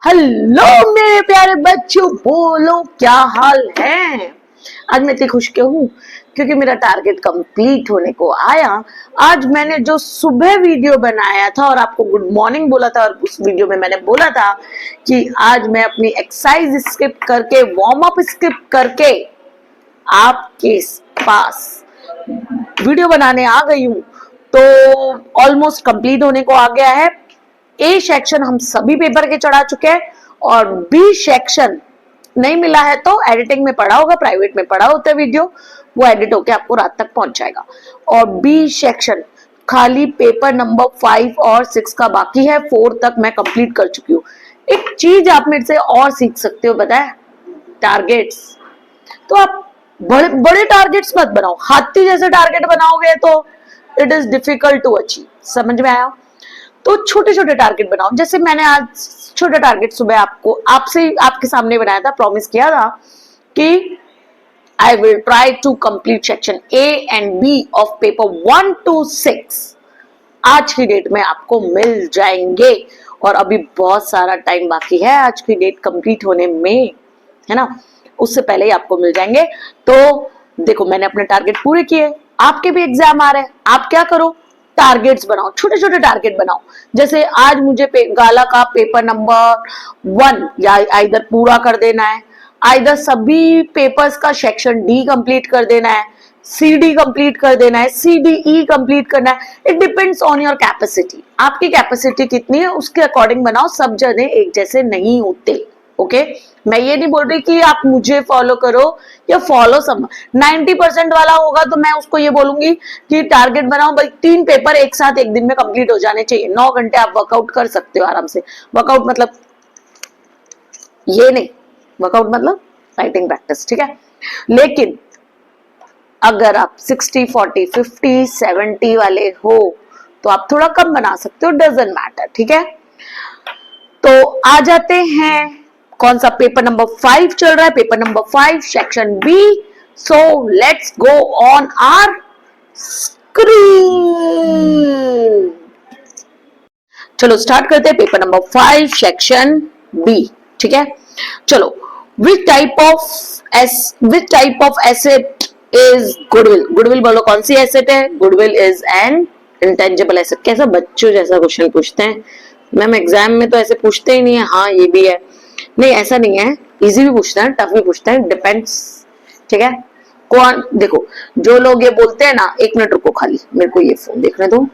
Hello मेरे प्यारे बच्चों, बोलो क्या हाल है। आज मैं इतनी खुश क्यों हूँ? क्योंकि मेरा टारगेट कंप्लीट होने को आया। आज मैंने जो सुबह वीडियो बनाया था और आपको गुड मॉर्निंग बोला था, और उस वीडियो में मैंने बोला था कि आज मैं अपनी एक्सरसाइज स्किप करके, वार्म अप स्किप करके आपके पास वीडियो बनाने आ गई हूँ। तो ऑलमोस्ट कंप्लीट होने को आ गया है। ए सेक्शन हम सभी पेपर के चढ़ा चुके हैं और बी सेक्शन नहीं मिला है तो एडिटिंग में पड़ा होगा, प्राइवेट में पड़ा होता है वीडियो, वो एडिट होके आपको रात तक पहुंच जाएगा। और बी सेक्शन खाली पेपर नंबर 5 और 6 का बाकी है, 4 तक मैं कंप्लीट कर चुकी हूँ। एक चीज आप मेरे से और सीख सकते हो, पता है? टारगेट्स। तो आप बड़े बड़े टारगेट्स मत बनाओ, हाथी जैसे टारगेट बनाओगे तो it is difficult to achieve. समझ में आया? तो छोटे छोटे टारगेट बनाओ। जैसे मैंने आज छोटा टारगेट सुबह आपके सामने बनाया था, प्रॉमिस किया था कि I will try to complete section A and B of paper 1 to 6 आज की डेट में आपको मिल जाएंगे। और अभी बहुत सारा टाइम बाकी है आज की डेट कंप्लीट होने में, है ना? उससे पहले ही आपको मिल जाएंगे। तो देखो, मैंने अपने टारगेट पूरे किए। आपके भी एग्जाम आ रहे हैं, आप क्या करो? टारगेट्स बनाओ, छोटे छोटे टारगेट बनाओ। जैसे आज मुझे गाला का पेपर नंबर 1 या आइदर पूरा कर देना है, आइदर सभी पेपर्स का सेक्शन डी कंप्लीट कर देना है, सी डी कंप्लीट कर देना है, सी डी ई कंप्लीट करना है। It depends on your capacity. आपकी कैपेसिटी कितनी है उसके अकॉर्डिंग बनाओ। सब जने एक जैसे नहीं होते। ओके, मैं ये नहीं बोल रही कि आप मुझे फॉलो करो या फॉलो सब। 90% वाला होगा तो मैं उसको ये बोलूंगी कि टारगेट बनाओ भाई, 3 पेपर एक साथ एक दिन में कंप्लीट हो जाने चाहिए। 9 घंटे आप वर्कआउट कर सकते हो आराम से। वर्कआउट मतलब ये नहीं, वर्कआउट मतलब राइटिंग प्रैक्टिस, ठीक है? लेकिन अगर आप 60, 40, 50, 70 वाले हो तो आप थोड़ा कम बना सकते हो, डजंट मैटर, ठीक है? तो आ जाते हैं, कौन सा पेपर नंबर 5 चल रहा है? Paper number 5 section B. So let's go on our screen. चलो स्टार्ट करते हैं पेपर नंबर 5 सेक्शन बी, ठीक है? चलो, which type of asset is goodwill? goodwill बोलो, कौन सी एसेट है? goodwill is an intangible asset। कैसा बच्चों जैसा क्वेश्चन पूछते हैं मैम, एग्जाम में तो ऐसे पूछते ही नहीं है। हाँ, ये भी है। नहीं, ऐसा नहीं है, इजी भी पूछता है, टफ भी पूछता है, डिपेंड्स, ठीक है? कौन देखो, जो लोग ये बोलते हैं ना, 1 मिनट रुको, खाली मेरे को ये फोन देखने दो।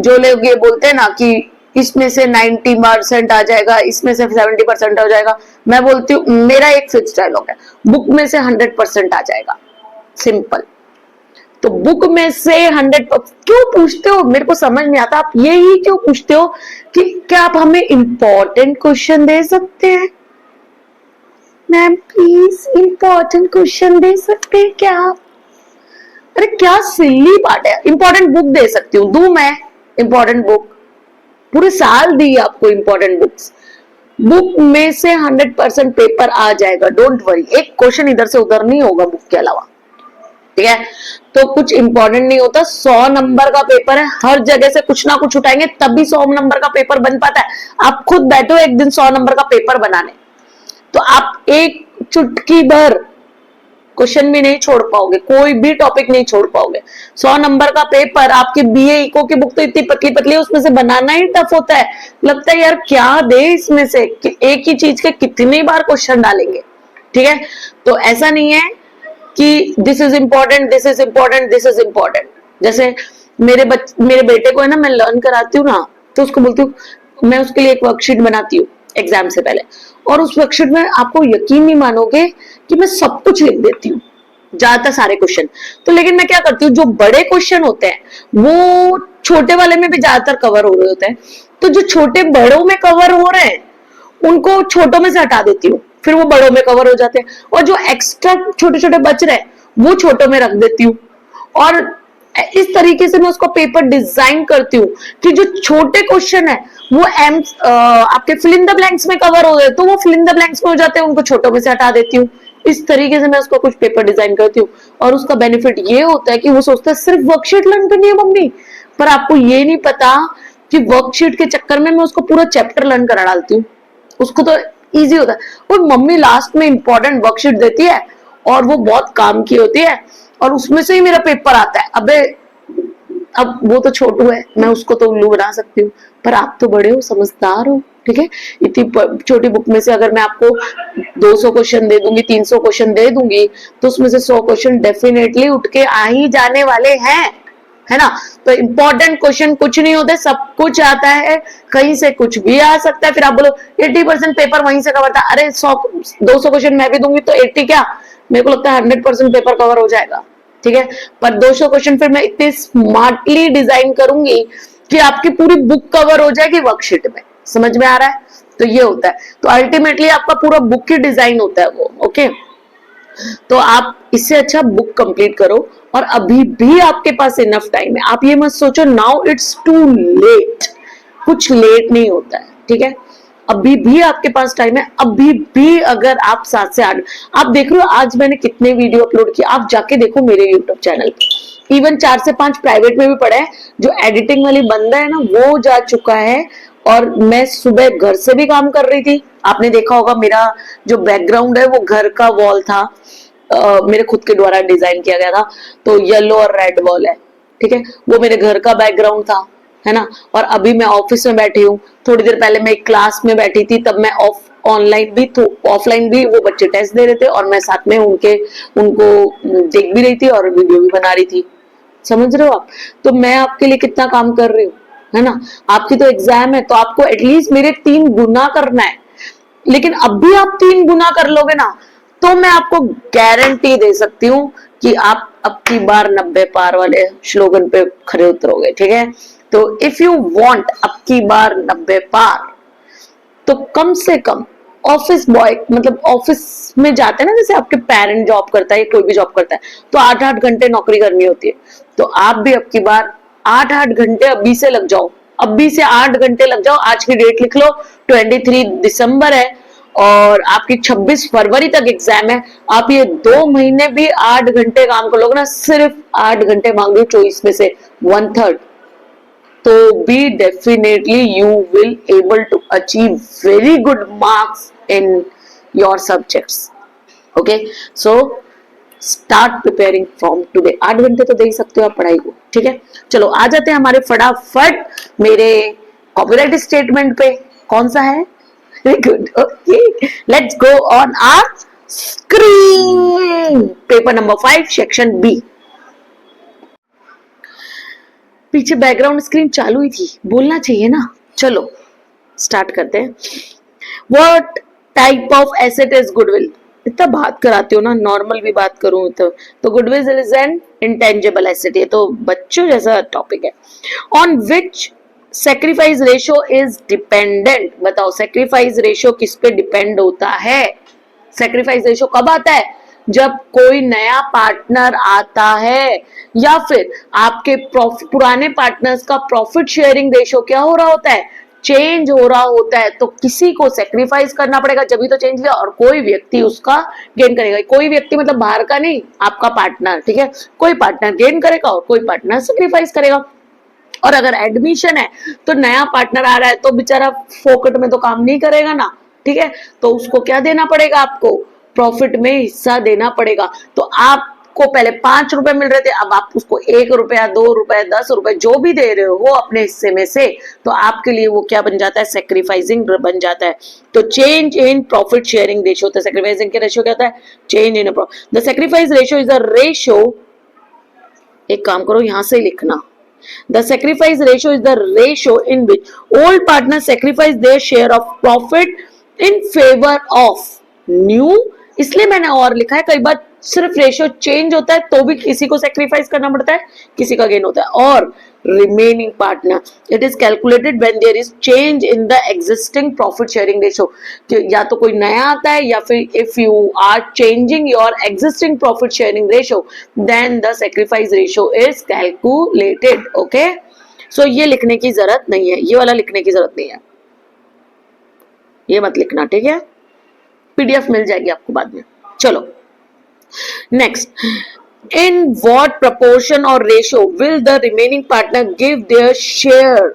जो लोग ये बोलते हैं ना कि इसमें से 90% आ जाएगा, इसमें से 70% हो जाएगा, मैं बोलती हूँ, मेरा एक फिक्स डायलॉग है, बुक में से 100% आ जाएगा। सिंपल। तो बुक में से 100 क्यों पूछते हो? मेरे को समझ नहीं आता, आप यही क्यों पूछते हो कि क्या आप हमें इंपॉर्टेंट क्वेश्चन दे सकते हैं? मैम प्लीज इंपॉर्टेंट क्वेश्चन दे सकते हैं क्या आप? अरे क्या सिली बात है। इंपॉर्टेंट बुक दे सकती हूँ, दूं मैं इंपॉर्टेंट बुक? पूरे साल दी आपको इंपॉर्टेंट बुक्स। बुक में से 100% पेपर आ जाएगा, डोंट वरी। एक क्वेश्चन इधर से उधर नहीं होगा बुक के अलावा, ठीक है? तो कुछ इंपॉर्टेंट नहीं होता। 100 नंबर का पेपर है, हर जगह से कुछ ना कुछ उठाएंगे तभी 100 नंबर का पेपर बन पाता है। आप खुद बैठो एक दिन 100 नंबर का पेपर बनाने, तो आप एक चुटकी भर क्वेश्चन भी नहीं छोड़ पाओगे, कोई भी टॉपिक नहीं छोड़ पाओगे। 100 नंबर का पेपर, आपकी बीए इको की बुक तो इतनी पतली पतली है, उसमें से बनाना ही टफ होता है। लगता है यार क्या दे इसमें से, एक ही चीज के कितनी बार क्वेश्चन डालेंगे, ठीक है? तो ऐसा नहीं है कि this is important, this is important, this is important. जैसे मेरे बेटे को है ना, मैं लर्न कराती हूँ ना, तो उसको बोलती हूँ, मैं उसके लिए एक वर्कशीट बनाती हूँ एग्जाम से पहले, और उस वर्कशीट में आपको यकीन नहीं मानोगे कि मैं सब कुछ लिख देती हूँ, ज्यादातर सारे क्वेश्चन। तो लेकिन मैं क्या करती हूँ, जो बड़े क्वेश्चन होते हैं वो छोटे वाले में भी ज्यादातर कवर हो रहे होते हैं, तो जो छोटे बड़ों में कवर हो रहे हैं उनको छोटों में से हटा देती हूँ, फिर वो बड़ों में कवर हो जाते हैं, और जो एक्स्ट्रा छोटे छोटे बच रहे हैं वो छोटों में रख देती हूँ। और इस तरीके से मैं उसको पेपर डिजाइन करती हूँ कि जो छोटे क्वेश्चन है वो आपके फिल इन द ब्लैंक्स में कवर हो गए, तो वो फिल इन द ब्लैंक्स में हो जाते हैं, उनको छोटों में से हटा देती हूँ। इस तरीके से मैं उसको कुछ पेपर डिजाइन करती हूँ, और उसका बेनिफिट ये होता है कि वो सोचता है सिर्फ वर्कशीट लर्न करनी है मम्मी, पर आपको ये नहीं पता कि वर्कशीट के चक्कर में मैं उसको पूरा चैप्टर लर्न करा डालती हूँ, उसको तो इजी होता है। और मम्मी लास्ट में इंपॉर्टेंट वर्कशीट देती है और वो बहुत काम की होती है और उसमें से ही मेरा पेपर आता है। अबे अब वो तो छोटू है, मैं उसको तो उल्लू बना सकती हूँ, पर आप तो बड़े हो, समझदार हो, ठीक है। इतनी छोटी बुक में से अगर मैं आपको 200 क्वेश्चन दे दूंगी, 300 क्वेश्चन दे दूंगी, तो उसमें से 100 क्वेश्चन डेफिनेटली उठ के आ ही जाने वाले हैं, है ना। तो इंपॉर्टेंट क्वेश्चन कुछ नहीं होते, सब कुछ आता है, कहीं से कुछ भी आ सकता है। फिर आप बोलो 80% पेपर वहीं से कवर था, अरे 200 क्वेश्चन मैं भी दूंगी तो 80 क्या, मेरे को लगता है 100% पेपर कवर हो जाएगा, ठीक है। पर 200 क्वेश्चन फिर मैं इतने स्मार्टली डिजाइन करूंगी कि आपकी पूरी बुक कवर हो जाएगी वर्कशीट में। समझ में आ रहा है? तो ये होता है। तो अल्टीमेटली आपका पूरा बुक ही डिजाइन होता है वो, ओके। तो आप इससे अच्छा बुक कंप्लीट करो, और अभी भी आपके पास इनफ टाइम है। आप ये मत सोचो नाउ इट्स टू लेट, कुछ लेट नहीं होता है, ठीक है। अभी भी आपके पास टाइम है। अभी भी अगर आप 7 से 8, आप देख रहे हो आज मैंने कितने वीडियो अपलोड किए, आप जाके देखो मेरे यूट्यूब चैनल पे। इवन 4 से 5 प्राइवेट में भी पड़े हैं। जो एडिटिंग वाली बंदा है ना, वो जा चुका है, और मैं सुबह घर से भी काम कर रही थी। आपने देखा होगा मेरा जो बैकग्राउंड है वो घर का वॉल था, मेरे खुद के द्वारा डिजाइन किया गया था। तो येलो और रेड वॉल है, ठीक है, वो मेरे घर का बैकग्राउंड था, है ना। और अभी मैं ऑफिस में बैठी हूँ, थोड़ी देर पहले मैं एक क्लास में बैठी थी, तब मैं ऑनलाइन भी तो ऑफलाइन भी वो बच्चे टेस्ट दे रहे थे और मैं साथ में उनको देख भी रही थी और वीडियो भी बना रही थी। समझ रहे हो आप? तो मैं आपके लिए कितना काम कर रही हूँ, है ना। आपकी तो एग्जाम है, तो आपको एटलीस्ट मेरे 3 गुना करना है। लेकिन अब भी आप 3 गुना कर लोगे ना, तो मैं आपको गारंटी दे सकती हूँ कि आप अब की बार 90 पार वाले स्लोगन पे खरे उतरोगे, ठीक है। तो इफ यू वांट अब की बार 90 पार, तो कम से कम ऑफिस बॉय, मतलब ऑफिस में जाते हैं ना, जैसे आपके पेरेंट जॉब करता है, कोई भी जॉब करता है, तो 8-8 घंटे नौकरी करनी होती है। तो आप भी अब की बार 8-8 घंटे अभी से लग जाओ, अभी से 8 घंटे लग जाओ। आज की डेट लिख लो, 23 दिसंबर है और आपकी 26 फरवरी तक एग्जाम है। आप ये 2 महीने भी 8 घंटे काम कर लोगे ना, सिर्फ 8 घंटे मांग लो 24 में से 1/3, तो भी definitely you will able to achieve very good marks in your subjects, okay. So start preparing from today. 8 घंटे तो दे ही सकते हो आप पढ़ाई को, ठीक है। चलो आ जाते हैं हमारे फटाफट मेरे कॉपीराइट स्टेटमेंट पे। कौन सा है? Very good, okay, let's go on our screen. Paper number 5 section B. पीछे बैकग्राउंड स्क्रीन चालू ही थी, बोलना चाहिए ना। चलो स्टार्ट करते हैं। What type of asset is goodwill? इतना बात कराती हो ना, नॉर्मल भी बात करूं तो goodwill is an intangible asset. ये तो बच्चों जैसा टॉपिक है। On which sacrifice ratio is dependent? बताओ सैक्रिफाइस रेशियो किस पे डिपेंड होता है? सैक्रिफाइस रेशियो कब आता है? जब कोई नया पार्टनर आता है, या फिर आपके पुराने पार्टनर्स का प्रॉफिट शेयरिंग रेशियो क्या हो रहा होता है? चेंज हो रहा होता है। तो किसी को सेक्रीफाइस करना पड़ेगा, जब तो चेंज लिया, और कोई व्यक्ति उसका गेन करेगा। कोई व्यक्ति मतलब बाहर का नहीं, आपका पार्टनर, ठीक है। कोई पार्टनर गेन करेगा और कोई पार्टनर सेक्रीफाइस करेगा। और अगर एडमिशन है तो नया पार्टनर आ रहा है तो बेचारा फोकट में तो काम नहीं करेगा ना, ठीक है। तो उसको क्या देना पड़ेगा? आपको प्रॉफिट में हिस्सा देना पड़ेगा। तो आपको पहले 5 रुपए मिल रहे थे, अब आप उसको 1 रुपया, 2 रुपए, 10 रुपए जो भी दे रहे हो अपने हिस्से में से, तो आपके लिए वो क्या बन जाता है? सेक्रीफाइसिंग बन जाता है। तो change in profit sharing ratio. तो सेक्रीफाइसिंग के रेशियो क्या होता है? Change in the sacrifice ratio is the ratio. एक काम करो, यहां से लिखना, the sacrifice ratio is the ratio in which old partners sacrifice their share of profit in favor of new। इसलिए मैंने और लिखा है, कई बार सिर्फ रेशियो चेंज होता है तो भी किसी को सेक्रीफाइस करना पड़ता है, किसी का गेन होता है। और remaining partner, it is calculated when there is change in the existing profit sharing ratio. या तो कोई नया आता है, या फिर if you are changing your existing profit sharing ratio, then the sacrifice ratio is calculated, okay. So ये लिखने की जरूरत नहीं है, ये वाला लिखने की जरूरत नहीं है, ये मत लिखना, ठीक है। पीडीएफ मिल जाएगी आपको बाद में। चलो next, in what proportion or ratio will the remaining partner give their share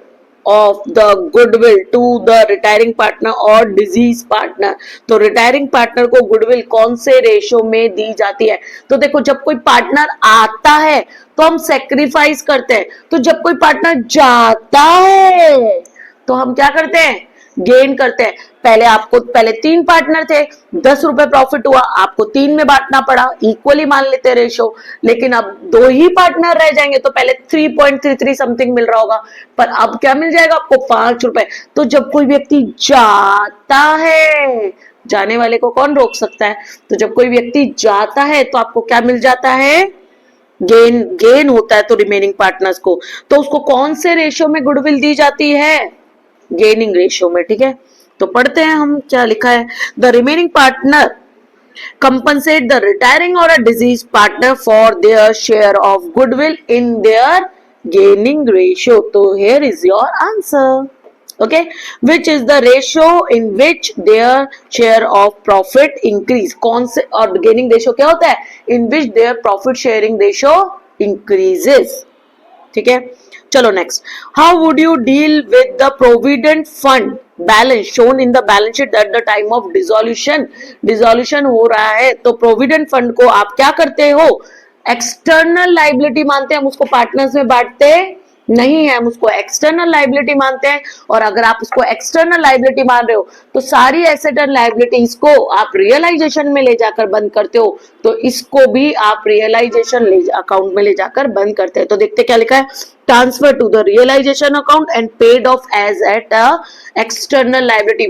of the goodwill to the retiring partner और डिजीज पार्टनर। तो रिटायरिंग पार्टनर को गुडविल कौन से रेशो में दी जाती है? तो देखो, जब कोई पार्टनर आता है तो हम सेक्रीफाइस करते हैं, तो जब कोई पार्टनर जाता है तो हम क्या करते हैं? गेन करते हैं। पहले 3 पार्टनर थे, 10 रुपए प्रॉफिट हुआ, आपको 3 में बांटना पड़ा, इक्वली मान लेते रेशो। लेकिन अब 2 ही पार्टनर रह जाएंगे, तो पहले 3.33 समथिंग मिल रहा होगा, पर अब क्या मिल जाएगा आपको? 5 रुपए। तो जब कोई व्यक्ति जाता है, जाने वाले को कौन रोक सकता है? तो जब कोई व्यक्ति जाता है तो आपको क्या मिल जाता है? गेन होता है तो रिमेनिंग पार्टनर्स को। तो उसको कौन से रेशियो में गुडविल दी जाती है? गेनिंग रेशियो में। ठीक है, तो पढ़ते हैं हम क्या लिखा है। The remaining partner compensate the retiring or a deceased partner for their share of goodwill in their gaining ratio. So here is your answer. Okay, which is the ratio in which their share of profit increase? कौन से? और gaining ratio क्या होता है? In which their profit sharing ratio increases. ठीक है, चलो next. How would you deal with the provident fund balance shown in the balance sheet at the time of dissolution? Dissolution हो रहा है तो प्रोविडेंट फंड को आप क्या करते हो? एक्सटर्नल लाइबिलिटी मानते हैं, हम उसको पार्टनर्स में बांटते नहीं है, हम उसको एक्सटर्नल लाइबिलिटी मानते हैं। और अगर आप उसको एक्सटर्नल लाइबिलिटी मान रहे हो तो सारी एसेट एंड लाइबिलिटीज को आप रियलाइजेशन में ले जाकर बंद करते हो, तो इसको भी आप रियलाइजेशन अकाउंट में ले जाकर बंद करते हैं। तो देखते क्या लिखा है। Transfer to the realisation account and paid off as at external liability.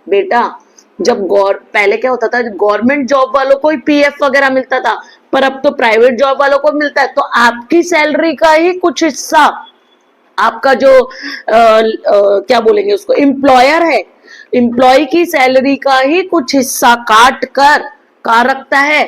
बेटा जब पहले क्या होता था, गवर्नमेंट जॉब वालों को ही पीएफ वगैरह मिलता था, पर अब तो प्राइवेट जॉब वालों को मिलता है। तो आपकी सैलरी का ही कुछ हिस्सा आपका जो क्या बोलेंगे उसको, एम्प्लॉयर है, एम्प्लॉय की सैलरी का ही कुछ हिस्सा काट कर कहा रखता है,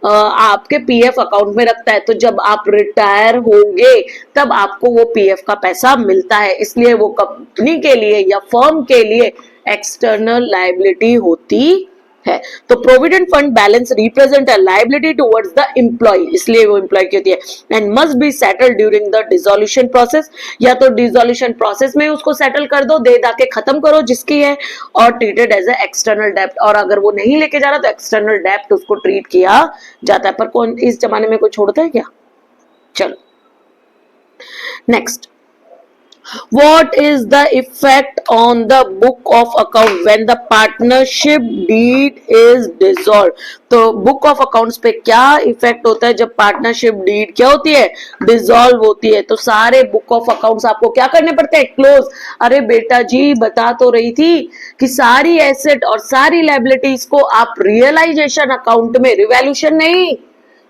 आपके पीएफ अकाउंट में रखता है। तो जब आप रिटायर होंगे तब आपको वो पीएफ का पैसा मिलता है, इसलिए वो कंपनी के लिए या फर्म के लिए एक्सटर्नल लायबिलिटी होती है। तो provident fund balance represent a liability towards the employee, इसलिए वो एम्प्लॉय की होती है। And must be settled during the dissolution process, या तो डिसोल्यूशन प्रोसेस में उसको सेटल कर दो, दे दाके खत्म करो जिसकी है, और ट्रीटेड एज ए एक्सटर्नल डेप्ट। और अगर वो नहीं लेके जा रहा तो एक्सटर्नल डेप्ट उसको ट्रीट किया जाता है। पर कौन इस जमाने में कोई छोड़ता है क्या? चलो next. What is the effect on the book of account when the partnership deed is dissolved? तो बुक ऑफ अकाउंट्स पे क्या इफेक्ट होता है जब पार्टनरशिप डीड क्या होती है? डिसॉल्व होती है। तो सारे बुक ऑफ अकाउंट्स आपको क्या करने पड़ते हैं? क्लोज। अरे बेटा जी बता तो रही थी कि सारी एसेट और सारी लायबिलिटीज को आप रियलाइजेशन अकाउंट में, रिवैल्यूशन नहीं,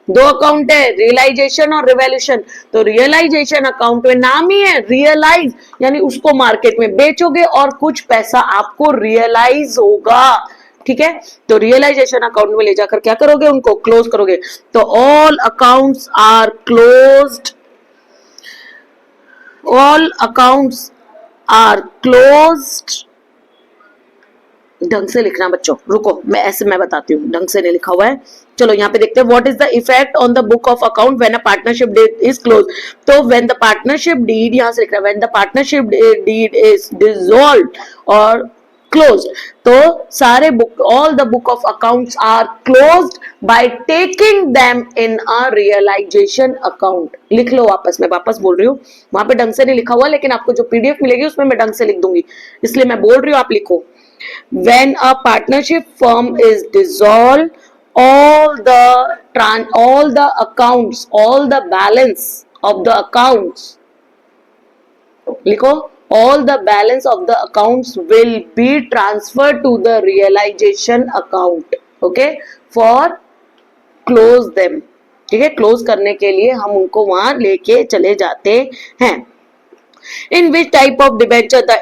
2 अकाउंट है, रियलाइजेशन और रिवैल्यूशन। तो रियलाइजेशन अकाउंट में नाम ही है रियलाइज, यानी उसको मार्केट में बेचोगे और कुछ पैसा आपको रियलाइज होगा। ठीक है, तो रियलाइजेशन अकाउंट में ले जाकर क्या करोगे? उनको क्लोज करोगे। तो all accounts are closed, all accounts are closed. ढंग से लिखना बच्चों, रुको मैं बताती हूँ, ढंग से नहीं लिखा हुआ है। चलो यहाँ पे देखते हैं what is the effect on the book of account when a partnership deed is close. तो व्हेन द पार्टनरशिप डीड, यहाँ से लिख रहा है when the partnership deed is dissolved और क्लोज्ड, तो सारे book, all the book of accounts are closed by taking them in a realisation account. लिख लो वापस, मैं वापस बोल रही हूँ, वहां पे ढंग से नहीं लिखा हुआ, लेकिन आपको जो पीडीएफ मिलेगी उसमें मैं ढंग से लिख दूंगी, इसलिए मैं बोल रही हूँ, आप लिखो। When a partnership firm is dissolved, all the accounts, all the balance of the accounts, लिखो, all the balance of the accounts will be transferred to the realization account, okay, for close them। ठीक है, close करने के लिए हम उनको वहां लेके चले जाते हैं। In which type of debenture the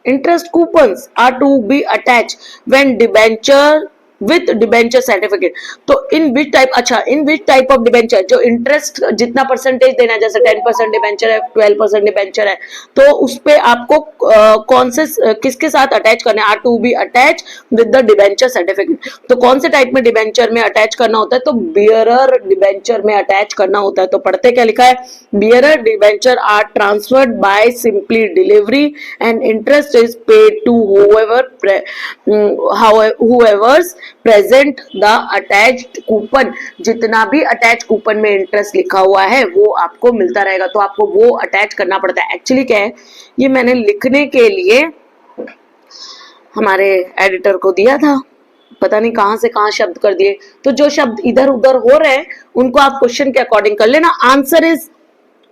interest coupons are to be attached when debenture with debenture certificate. तो इन विच टाइप, अच्छा इन विच टाइप ऑफ डिबेंचर, जो इंटरेस्ट जितना परसेंटेज देना है, जैसे 10% डिबेंचर है, 12% डिबेंचर है, तो उस पे आपको कौन से किसके साथ अटैच करना है, are to be attach with the debenture certificate. तो कौन से टाइप में डिबेंचर में अटैच करना होता है, तो बियरर डिबेंचर में अटैच करना होता है। तो पढ़ते क्या लिखा है, bearer debenture are transferred by simply delivery and interest is paid to whoever's present the attached coupon. जितना भी अटैच कूपन में इंटरेस्ट लिखा हुआ है वो आपको मिलता रहेगा, तो आपको वो अटैच करना पड़ता है। एक्चुअली क्या है, ये मैंने लिखने के लिए हमारे एडिटर को दिया था, पता नहीं कहां से कहां शब्द कर दिए, तो जो शब्द इधर उधर हो रहे हैं उनको आप क्वेश्चन के अकॉर्डिंग कर लेना। Answer is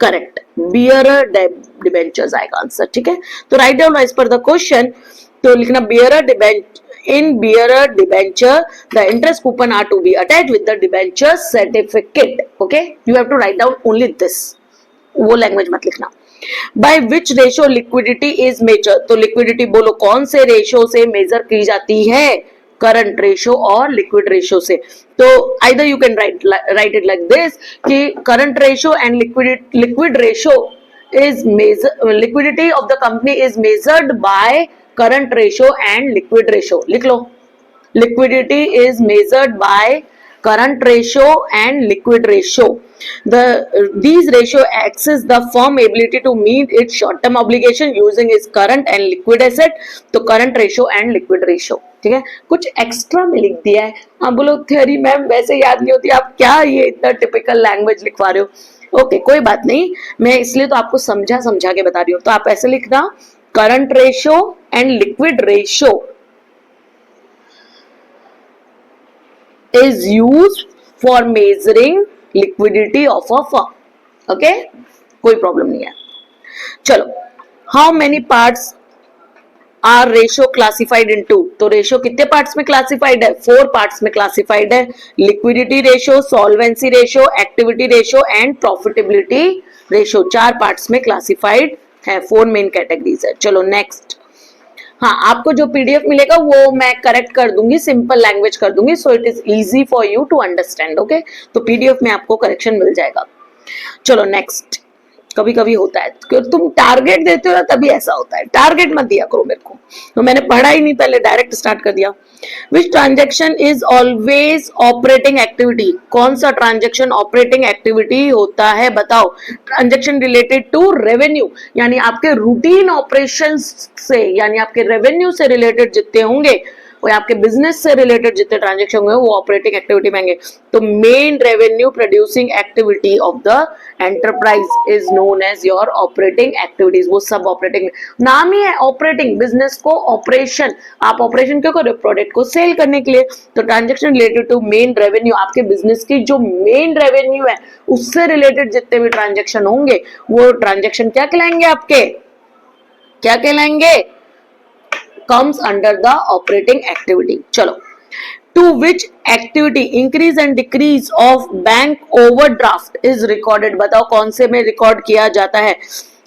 correct, bearer debentures आएगा आंसर, ठीक है। तो write down as per the question, तो लिखना bearer debenture, in bearer debenture the interest coupon are to be attached with the debenture certificate, okay, you have to write down only this, वो language मत लिखना। by which ratio liquidity is measured, तो liquidity बोलो कौन से ratio से major की जाती है, करंट रेशियो और लिक्विड रेशियो से। तो either you can write it like this कि current ratio and liquid ratio is liquidity of the company is measured by current ratio and liquid ratio, लिख लो, liquidity is measured by current ratio and liquid ratio. These ratio access the firm ability to meet its short term obligation using its current and liquid asset, तो current ratio and liquid ratio, ठीक है। कुछ extra में लिख दिया है, आप बोलो थ्योरी मैम वैसे याद नहीं होती, आप क्या ये इतना टिपिकल लैंग्वेज लिखवा रहे हो। ओके कोई बात नहीं, मैं इसलिए तो आपको समझा के बता रही हूँ। तो आप ऐसे लिखना, current ratio and liquid ratio is used for measuring liquidity of a firm, okay, कोई प्रॉब्लम नहीं है। चलो, how many parts are ratio classified into, तो रेशियो कितने पार्ट्स में क्लासिफाइड है, 4 पार्ट्स में क्लासिफाइड है, liquidity ratio, solvency ratio, activity ratio and profitability ratio, 4 parts में क्लासिफाइड है, 4 मेन कैटेगरीज है। चलो नेक्स्ट, हाँ आपको जो पीडीएफ मिलेगा वो मैं करेक्ट कर दूंगी, सिंपल लैंग्वेज कर दूंगी, so it is easy for you to understand, okay. तो पीडीएफ में आपको करेक्शन मिल जाएगा। चलो नेक्स्ट, कभी कभी होता है कि तुम टारगेट देते हो ना तभी ऐसा होता है, टारगेट मत दिया करो मेरे को, तो मैंने पढ़ा ही नहीं, पहले डायरेक्ट स्टार्ट कर दिया। Which transaction is always operating activity, कौन सा ट्रांजेक्शन ऑपरेटिंग एक्टिविटी होता है बताओ। ट्रांजेक्शन रिलेटेड टू रेवेन्यू, यानी आपके रूटीन ऑपरेशन से, यानी आपके रेवेन्यू से रिलेटेड जितने होंगे, वो आपके बिजनेस से रिलेटेड जितने ट्रांजेक्शन होंगे वो ऑपरेटिंग एक्टिविटी में आएंगे। तो main revenue producing activity of the enterprise is known as your operating activities, वो सब ऑपरेटिंग, नाम ही है ऑपरेटिंग, बिजनेस को ऑपरेशन, आप ऑपरेशन क्यों कर रहे हो, प्रोडक्ट को सेल करने के लिए। तो transaction related to main revenue, आपके बिजनेस की जो मेन रेवेन्यू है उससे रिलेटेड जितने भी ट्रांजेक्शन होंगे वो ट्रांजेक्शन क्या कहलाएंगे, आपके क्या कहलाएंगे, comes under the operating activity। चलो, to which activity increase and decrease of bank overdraft is recorded, बताओ कौन से में रिकॉर्ड किया जाता है।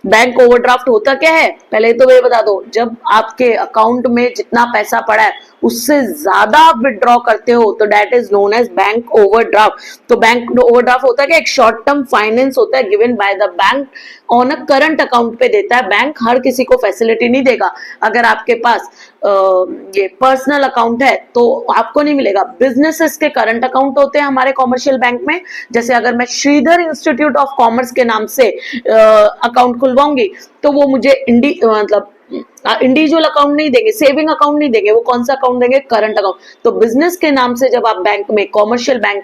बैंक ओवरड्राफ्ट होता क्या है, पहले तो ये बता दो, जब आपके अकाउंट में जितना पैसा पड़ा है उससे ज्यादा आप विड्रॉ करते हो तो that is known as bank overdraft. तो बैंक ओवरड्राफ्ट होता है कि एक शॉर्ट टर्म फाइनेंस होता है given by the bank on a current account पे देता है। बैंक हर किसी को फैसिलिटी नहीं देगा, अगर आपके पास ये पर्सनल अकाउंट है तो आपको नहीं मिलेगा। बिजनेसेस के करंट अकाउंट होते हैं हमारे कॉमर्शियल बैंक में, जैसे अगर मैं श्रीधर इंस्टीट्यूट ऑफ कॉमर्स के नाम से अकाउंट खुलवाऊंगी तो वो मुझे मतलब इंडिविजुअल अकाउंट नहीं देंगे, सेविंग अकाउंट नहीं देंगे, वो कौन सा अकाउंट देंगे, करंट अकाउंट। तो बिजनेस के नाम से जब आप बैंक में, कॉमर्शियल बैंक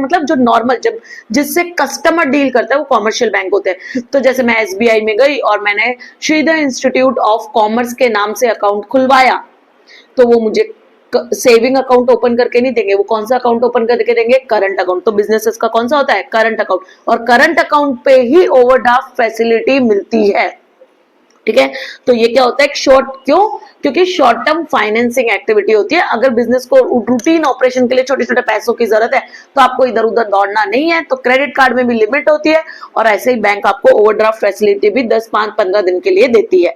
मतलब जो नॉर्मल, जब जिससे कस्टमर डील करता है वो कॉमर्शियल बैंक होते हैं। तो जैसे मैं एसबीआई में गई और मैंने श्रीधर इंस्टीट्यूट ऑफ कॉमर्स के नाम से अकाउंट खुलवाया तो वो मुझे सेविंग अकाउंट ओपन करके नहीं देंगे, वो कौन सा अकाउंट ओपन करके देंगे, करंट अकाउंट। तो बिजनेसेस का कौन सा होता है, करंट अकाउंट, और करंट अकाउंट पे ही ओवरड्राफ्ट फैसिलिटी मिलती है, ठीक है। तो ये क्या होता है, शॉर्ट, क्यों, क्योंकि शॉर्ट टर्म फाइनेंसिंग एक्टिविटी होती है। अगर बिजनेस को रूटीन ऑपरेशन के लिए छोटे छोटे पैसों की जरूरत है तो आपको इधर उधर दौड़ना नहीं है, तो क्रेडिट कार्ड में भी लिमिट होती है और ऐसे ही बैंक आपको ओवरड्राफ्ट फैसिलिटी भी 10, 5, 15 दिन के लिए देती है।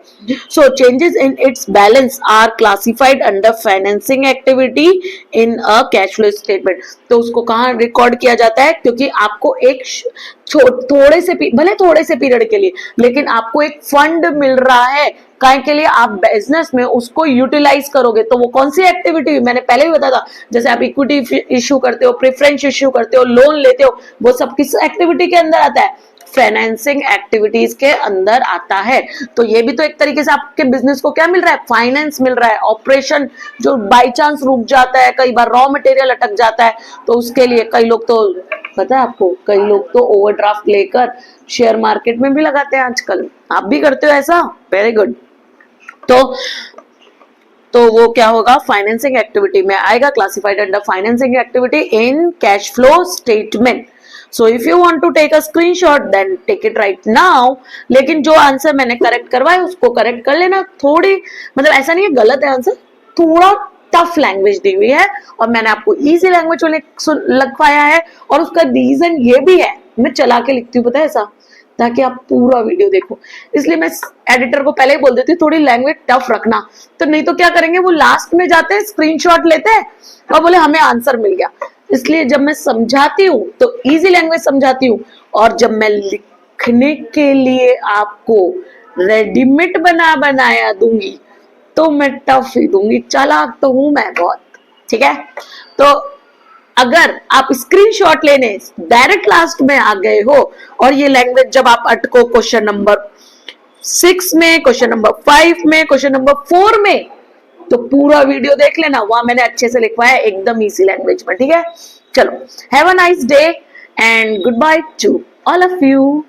So changes in its balance are classified under financing activity in a cash flow statement. तो उसको कहाँ रिकॉर्ड किया जाता है, क्योंकि आपको एक भले थोड़े से पीरियड के लिए, लेकिन आपको एक फंड मिल रहा है काय के लिए, आप बिजनेस में उसको यूटिलाइज करोगे। तो वो कौन सी एक्टिविटी, मैंने पहले भी बताया था, जैसे आप इक्विटी इश्यू करते हो, प्रेफरेंस इश्यू करते हो, लोन लेते हो, वो सब किस एक्टिविटी के अंदर आता है, फाइनेंसिंग एक्टिविटीज के अंदर आता है। तो ये भी तो एक तरीके से आपके बिजनेस को क्या मिल रहा है, फाइनेंस मिल रहा है। ऑपरेशन जो बाय चांस रुक जाता है, कई बार रॉ मटेरियल अटक जाता है, तो उसके लिए कई लोग तो, पता है आपको, कई लोग तो ओवरड्राफ्ट लेकर शेयर मार्केट में भी लगाते हैं आजकल। आप भी करते हो ऐसा? Very good. तो वो क्या होगा, फाइनेंसिंग एक्टिविटी में आएगा, classified under financing activity in cash flow statement. So if you want to take a screenshot then take it right now. लेकिन जो आंसर मैंने करेक्ट करवाया उसको करेक्ट कर लेना। थोड़ी मतलब ऐसा नहीं है गलत है आंसर, थोड़ा टफ लैंग्वेज दी हुई है और मैंने आपको इजी लैंग्वेज में लिखवाया है। और उसका रीजन ये भी है, मैं चला के लिखती हूँ, पता है ऐसा, ताकि आप पूरा वीडियो देखो। इसलिए मैं एडिटर को पहले ही बोल देती हूँ थोड़ी लैंग्वेज टफ रखना, तो नहीं तो क्या करेंगे, वो लास्ट में जाते हैं स्क्रीनशॉट लेते हैं और बोले हमें आंसर मिल गया। इसलिए जब मैं समझाती हूँ तो इजी लैंग्वेज समझाती हूँ, और जब मैं लिखने के लिए आपको रेडीमेड बनाया दूंगी तो मैं टफ ही दूंगी। चालाक तो हूं मैं बहुत, ठीक है। तो अगर आप स्क्रीनशॉट लेने डायरेक्ट लास्ट में आ गए हो और ये लैंग्वेज जब आप अटको क्वेश्चन नंबर 6 में, क्वेश्चन नंबर 5 में, क्वेश्चन नंबर 4 में, तो पूरा वीडियो देख लेना, वहां मैंने अच्छे से लिखवाया एकदम इजी लैंग्वेज में, ठीक है। चलो, have a nice day and good by two all of you.